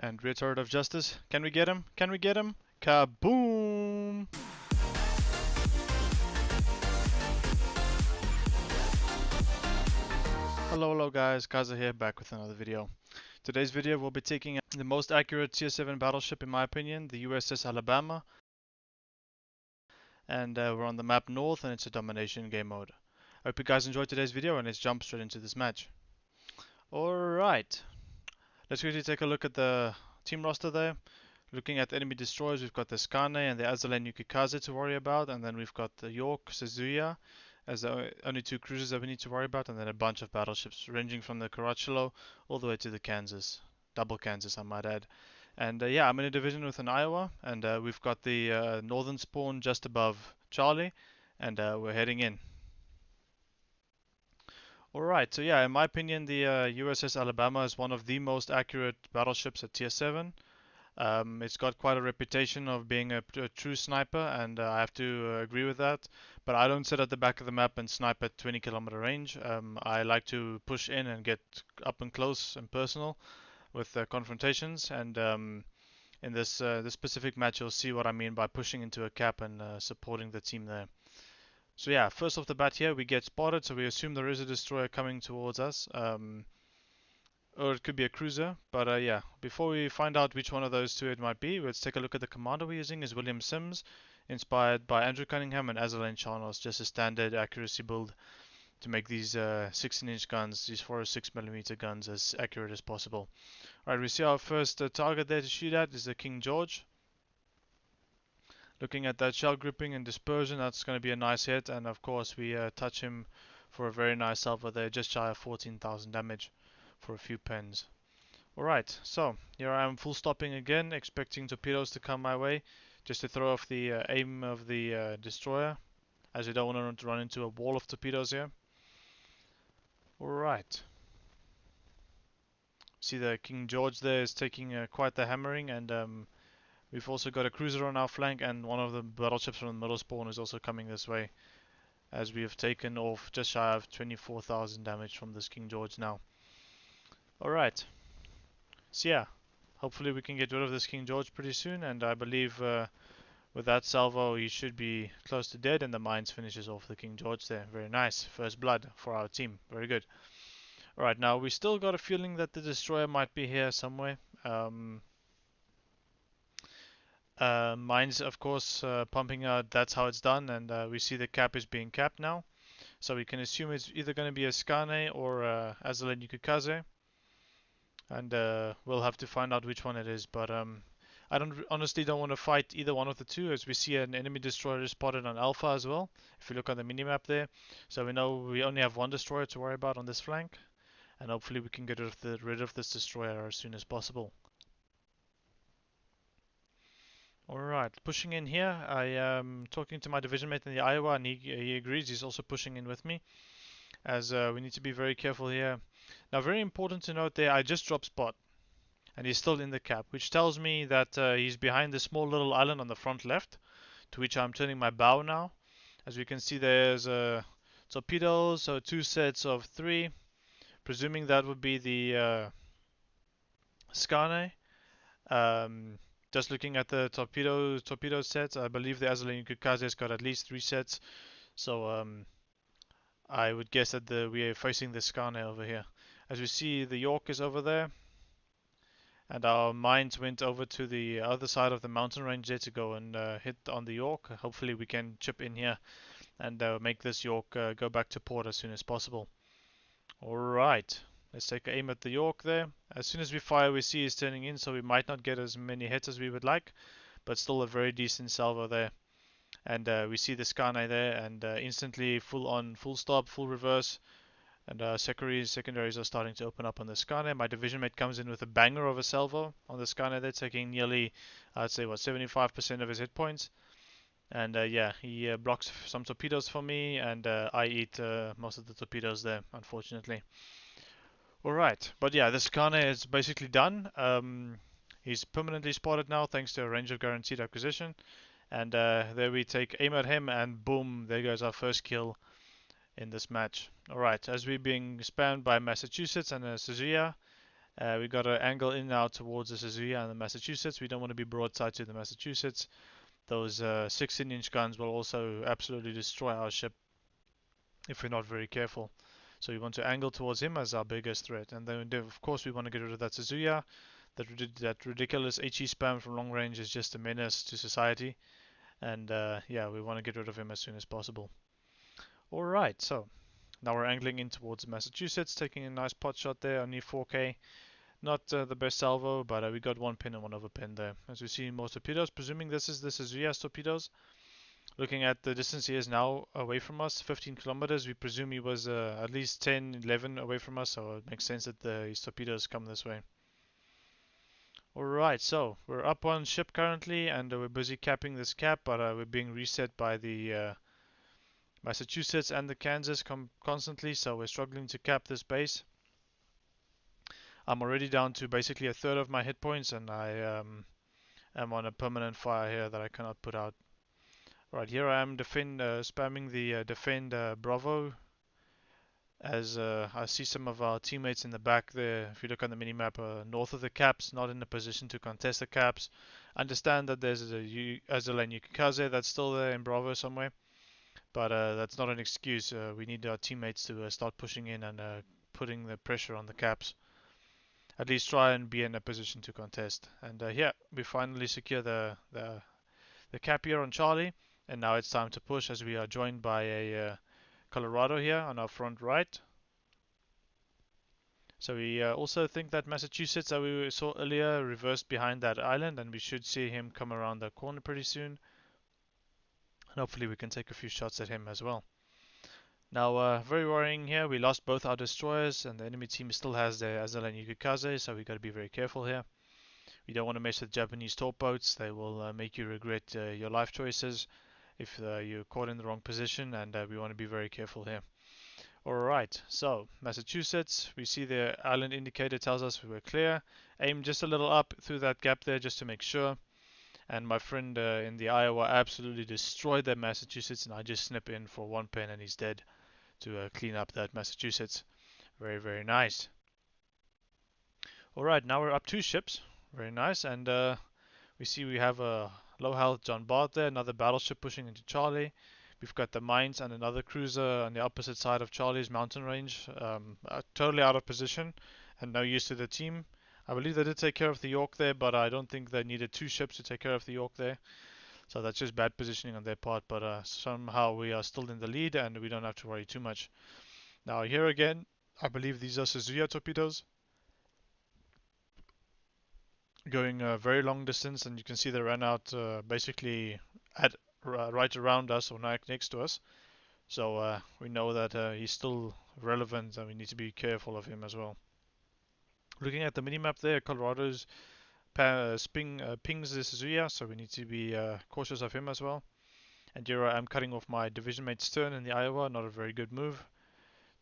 And rear turret of justice. Can we get him? Can we get him? Kaboom! Hello guys, KaiZerZan here, back with another video. Today's video we'll be taking the most accurate Tier 7 battleship in my opinion, the USS Alabama. And we're on the map north and it's a domination game mode. I hope you guys enjoyed today's video and let's jump straight into this match. Alright, let's quickly take a look at the team roster there. Looking at enemy destroyers, we've got the Scharnhorst and the Azalen to worry about, and then we've got the York, Suzuya as the only two cruisers that we need to worry about, and then a bunch of battleships ranging from the Caracciolo all the way to the Kansas, double Kansas I might add. And yeah, I'm in a division with an Iowa, and we've got the northern spawn just above Charlie, and we're heading in. Alright, so yeah, in my opinion, the USS Alabama is one of the most accurate battleships at Tier 7. It's got quite a reputation of being a true sniper, and I have to agree with that. But I don't sit at the back of the map and snipe at 20-kilometer range. I like to push in and get up and close and personal with confrontations. And in this specific match, you'll see what I mean by pushing into a cap and supporting the team there. So yeah, first off the bat here, we get spotted, so we assume there is a destroyer coming towards us. Or it could be a cruiser, but yeah, before we find out which one of those two it might be, let's take a look at the commander we're using is William Sims, inspired by Andrew Cunningham and Azalen Scharnhorst, just a standard accuracy build to make these 16-inch guns, these 406mm guns, as accurate as possible. Alright, we see our first target there to shoot at is the King George. Looking at that shell grouping and dispersion, that's going to be a nice hit, and of course we touch him for a very nice salvo there, just shy of 14,000 damage for a few pens. Alright, so here I am full stopping again, expecting torpedoes to come my way, just to throw off the aim of the destroyer, as we don't want to run into a wall of torpedoes here. Alright. See the King George there is taking quite the hammering, and we've also got a cruiser on our flank, and one of the battleships from the middle spawn is also coming this way, as we have taken off just shy of 24,000 damage from this King George now. Alright. So yeah, hopefully we can get rid of this King George pretty soon, and I believe with that salvo he should be close to dead, and the mines finishes off the King George there. Very nice, first blood for our team, very good. Alright, now we still got a feeling that the destroyer might be here somewhere. Mines of course pumping out, that's how it's done, and we see the cap is being capped now. So we can assume it's either going to be a Scharnhorst or Azalen Yukikaze. And we'll have to find out which one it is, but I honestly don't want to fight either one of the two, as we see an enemy destroyer is spotted on Alpha as well, if you look on the minimap there. So we know we only have one destroyer to worry about on this flank, and hopefully we can get rid of this destroyer as soon as possible. Alright, pushing in here, I am talking to my division mate in the Iowa, and he agrees, he's also pushing in with me, as we need to be very careful here. Now, very important to note there, I just dropped spot, and he's still in the cap, which tells me that he's behind the small little island on the front left, to which I'm turning my bow now. As we can see, there's torpedoes, so 2 sets of 3, presuming that would be the Scharnhorst. Just looking at the torpedo sets, I believe the Azalen Yukikaze has got at least 3 sets, so I would guess that we are facing the Scharnhorst over here. As we see, the York is over there, and our mines went over to the other side of the mountain range there to go and hit on the York. Hopefully we can chip in here and make this York go back to port as soon as possible. Alright, let's take aim at the York there. As soon as we fire, we see he's turning in, so we might not get as many hits as we would like, but still a very decent salvo there. And we see the Scharnhorst there, and instantly full stop, full reverse, and secondaries are starting to open up on the Scharnhorst. My division mate comes in with a banger of a salvo on the Scharnhorst there, taking nearly, I'd say, 75% of his hit points. And yeah, he blocks some torpedoes for me, and I eat most of the torpedoes there, unfortunately. Alright, but yeah, the Scharnhorst is basically done. He's permanently spotted now, thanks to a range of guaranteed acquisition. And there we take aim at him, and boom, there goes our first kill in this match. Alright, as we're being spammed by Massachusetts and Suzuya, We got to angle in now towards the Suzuya and the Massachusetts. We don't want to be broadside to the Massachusetts. Those 16-inch guns will also absolutely destroy our ship if we're not very careful. So we want to angle towards him as our biggest threat. And then, of course, we want to get rid of that Suzuya. That ridiculous HE spam from long range is just a menace to society. And yeah, we want to get rid of him as soon as possible. Alright, so now we're angling in towards Massachusetts, taking a nice pot shot there, only 4k. Not the best salvo, but we got one pin and one overpin there. As we see more torpedoes, presuming this is the Suzuya's torpedoes. Looking at the distance he is now away from us, 15 kilometers, we presume he was at least 10, 11 away from us, so it makes sense that his torpedoes come this way. Alright, so we're up on ship currently, and we're busy capping this cap, but we're being reset by the Massachusetts and the Kansas constantly, so we're struggling to cap this base. I'm already down to basically a third of my hit points, and I am on a permanent fire here that I cannot put out. Right, here I am spamming the defend Bravo, as I see some of our teammates in the back there. If you look on the minimap, north of the caps, not in a position to contest the caps. Understand that there's a Azul and Yukikaze that's still there in Bravo somewhere, but that's not an excuse. We need our teammates to start pushing in and putting the pressure on the caps. At least try and be in a position to contest. And yeah, we finally secure the cap here on Charlie, and now it's time to push as we are joined by a Colorado here on our front right. So we also think that Massachusetts that we saw earlier reversed behind that island, and we should see him come around the corner pretty soon. And hopefully we can take a few shots at him as well. Now, very worrying here, we lost both our destroyers, and the enemy team still has their Azul and Yukikaze, so we got to be very careful here. We don't want to mess with Japanese torpedoes. They will make you regret your life choices if you're caught in the wrong position, and we want to be very careful here. Alright, so Massachusetts, we see the island indicator tells us we're clear. Aim just a little up through that gap there just to make sure. And my friend in the Iowa absolutely destroyed that Massachusetts, and I just snip in for one pin and he's dead to clean up that Massachusetts. Very, very nice. Alright, now we're up 2 ships. Very nice, and we see we have a low health John Bart there, another battleship pushing into Charlie. We've got the mines and another cruiser on the opposite side of Charlie's mountain range, totally out of position and no use to the team. I believe they did take care of the York there, but I don't think they needed 2 ships to take care of the York there. So that's just bad positioning on their part, but somehow we are still in the lead and we don't have to worry too much. Now here again, I believe these are Suzuya torpedoes going a very long distance, and you can see they ran out basically at right around us or next to us. So we know that he's still relevant and we need to be careful of him as well. Looking at the minimap there, Colorado's pings the Suzuya, so we need to be cautious of him as well. And here I am cutting off my division mate's turn in the Iowa, not a very good move.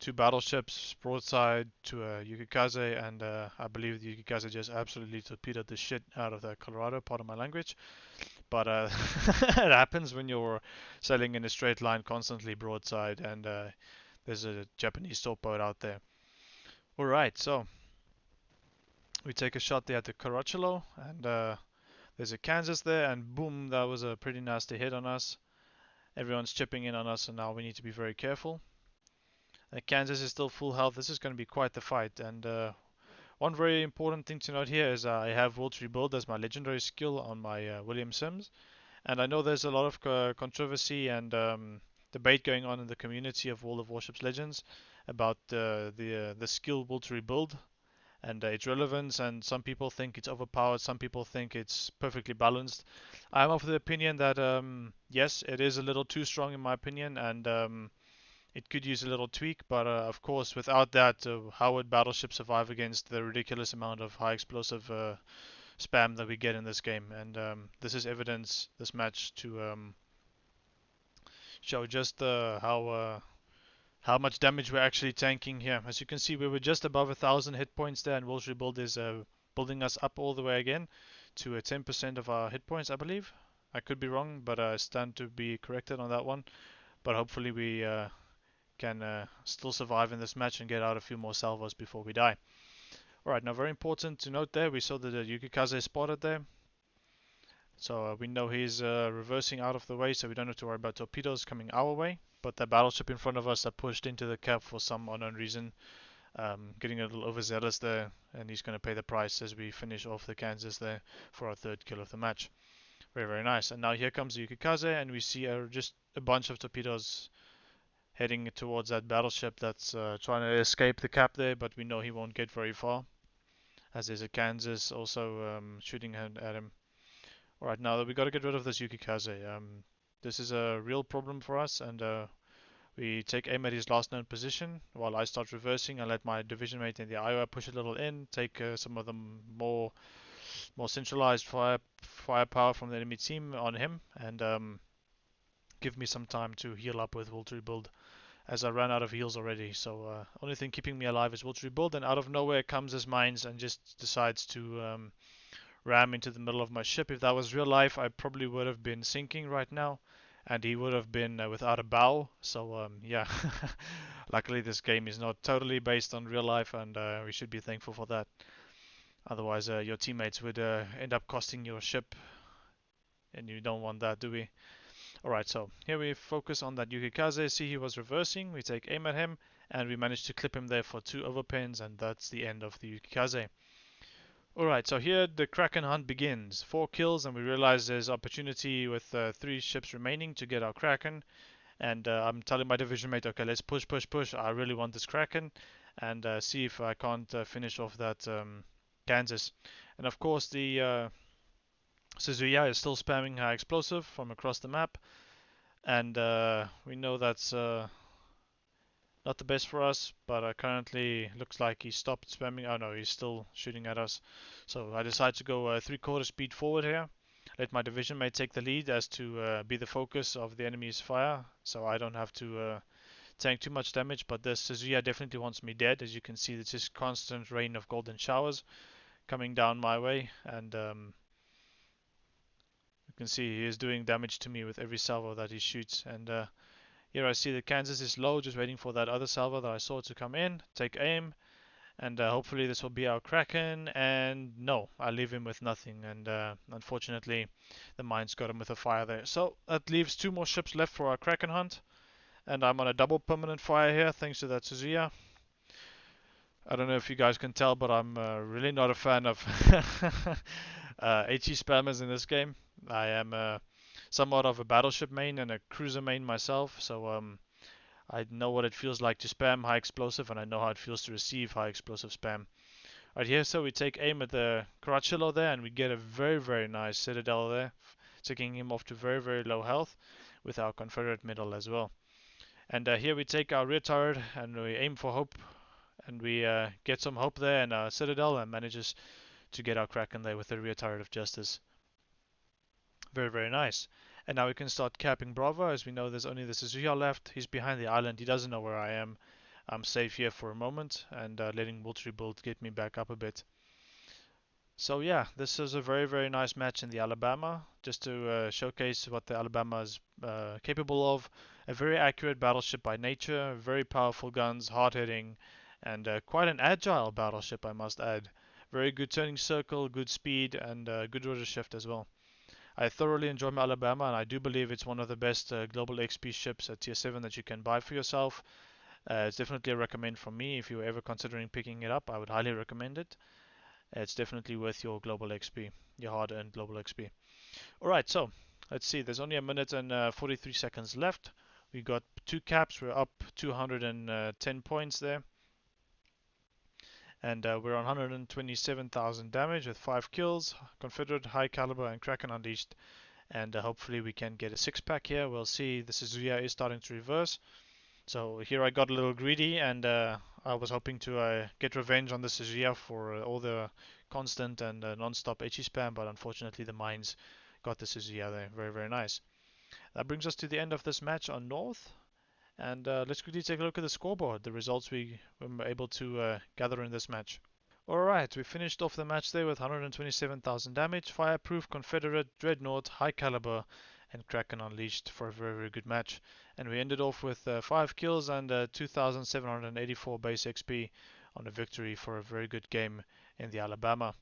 2 battleships broadside to a Yukikaze, and I believe the Yukikaze just absolutely torpedoed the shit out of the Colorado, pardon my language. But it happens when you're sailing in a straight line constantly broadside, and there's a Japanese torpedo out there. Alright, so we take a shot there at the Caracciolo, and there's a Kansas there, and boom, that was a pretty nasty hit on us. Everyone's chipping in on us, and now we need to be very careful. Kansas is still full health. This is going to be quite the fight, and one very important thing to note here is I have Will to Rebuild as my legendary skill on my William Sims, and I know there's a lot of controversy and debate going on in the community of World of Warships Legends about the skill Will to Rebuild and its relevance, and some people think it's overpowered, some people think it's perfectly balanced. I'm of the opinion that yes, it is a little too strong in my opinion, and it could use a little tweak, but of course, without that, how would Battleship survive against the ridiculous amount of high explosive spam that we get in this game? And this is evidence, this match, to show just how much damage we're actually tanking here. As you can see, we were just above 1,000 hit points there, and Wolf's Rebuild is building us up all the way again to 10% of our hit points, I believe. I could be wrong, but I stand to be corrected on that one. But hopefully we can still survive in this match and get out a few more salvos before we die. Alright, now very important to note there, we saw that the Yukikaze is spotted there. So we know he's reversing out of the way, so we don't have to worry about torpedoes coming our way. But the battleship in front of us that pushed into the cap for some unknown reason, getting a little overzealous there, and he's going to pay the price as we finish off the Kansas there for our third kill of the match. Very, very nice. And now here comes the Yukikaze, and we see just a bunch of torpedoes heading towards that battleship that's trying to escape the cap there, but we know he won't get very far, as there's a Kansas also shooting at him. Alright, now we got to get rid of this Yukikaze. This is a real problem for us, and we take aim at his last known position while I start reversing and let my division mate in the Iowa push a little in, take some of the more centralized firepower from the enemy team on him, and give me some time to heal up with will to rebuild, as I ran out of heals already. So only thing keeping me alive is will to rebuild, and out of nowhere comes his mines and just decides to ram into the middle of my ship. If that was real life, I probably would have been sinking right now, and he would have been without a bow. So yeah, luckily this game is not totally based on real life, and we should be thankful for that. Otherwise, your teammates would end up costing your ship, and you don't want that, do we? Alright, so here we focus on that Yukikaze. See, he was reversing. We take aim at him, and we managed to clip him there for 2 overpins, and that's the end of the Yukikaze. Alright, so here the Kraken hunt begins. 4 kills, and we realize there's opportunity with 3 ships remaining to get our Kraken. And I'm telling my division mate, okay, let's push, push, push. I really want this Kraken, and see if I can't finish off that Kansas. And of course, the Suzuya is still spamming high explosive from across the map, and we know that's not the best for us, but currently looks like he stopped spamming. Oh no, he's still shooting at us. So I decide to go 3/4 speed forward here. Let my division mate take the lead as to be the focus of the enemy's fire, so I don't have to tank too much damage. But this Suzuya definitely wants me dead. As you can see, it's just constant rain of golden showers coming down my way, and you can see he is doing damage to me with every salvo that he shoots. And here I see that Kansas is low, just waiting for that other salvo that I saw to come in. Take aim, and hopefully this will be our Kraken. And no, I leave him with nothing. And unfortunately, the mines got him with a fire there. So that leaves 2 more ships left for our Kraken hunt. And I'm on a double permanent fire here, thanks to that Suzuya. I don't know if you guys can tell, but I'm really not a fan of HE spammers in this game. I am somewhat of a battleship main and a cruiser main myself, so I know what it feels like to spam high explosive, and I know how it feels to receive high explosive spam. Right here, so we take aim at the Caracciolo there, and we get a very, very nice citadel there, taking him off to very, very low health with our Confederate middle as well. And here we take our rear turret, and we aim for hope, and we get some hope there, and our citadel and manages to get our Kraken there with the rear turret of justice. Very, very nice. And now we can start capping Bravo, as we know there's only the Suzuya left. He's behind the island. He doesn't know where I am. I'm safe here for a moment, and letting Will to Rebuild get me back up a bit. So yeah, this is a very, very nice match in the Alabama, just to showcase what the Alabama is capable of. A very accurate battleship by nature, very powerful guns, hard-hitting, and quite an agile battleship, I must add. Very good turning circle, good speed, and good rudder shift as well. I thoroughly enjoy my Alabama, and I do believe it's one of the best global XP ships at tier 7 that you can buy for yourself. It's definitely a recommend from me. If you're ever considering picking it up, I would highly recommend it. It's definitely worth your global XP, your hard-earned global XP. Alright, so let's see. There's only a minute and 43 seconds left. We got 2 caps. We're up 210 points there. And we're on 127,000 damage with 5 kills, Confederate, High Caliber, and Kraken Unleashed. And hopefully we can get a 6-pack here. We'll see the Suzuya is starting to reverse. So here I got a little greedy, and I was hoping to get revenge on the Suzuya for all the constant and non-stop HE spam, but unfortunately the mines got the Suzuya there. Very, very nice. That brings us to the end of this match on North. And let's quickly take a look at the scoreboard, the results we were able to gather in this match. Alright, we finished off the match there with 127,000 damage, Fireproof, Confederate, Dreadnought, High Caliber, and Kraken Unleashed for a very, very good match. And we ended off with 5 kills and 2,784 base XP on a victory for a very good game in the Alabama.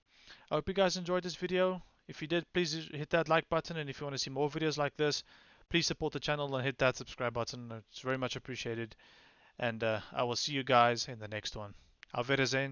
I hope you guys enjoyed this video. If you did, please hit that like button, and if you want to see more videos like this, please support the channel and hit that subscribe button. It's very much appreciated. And I will see you guys in the next one. Auf Wiedersehen.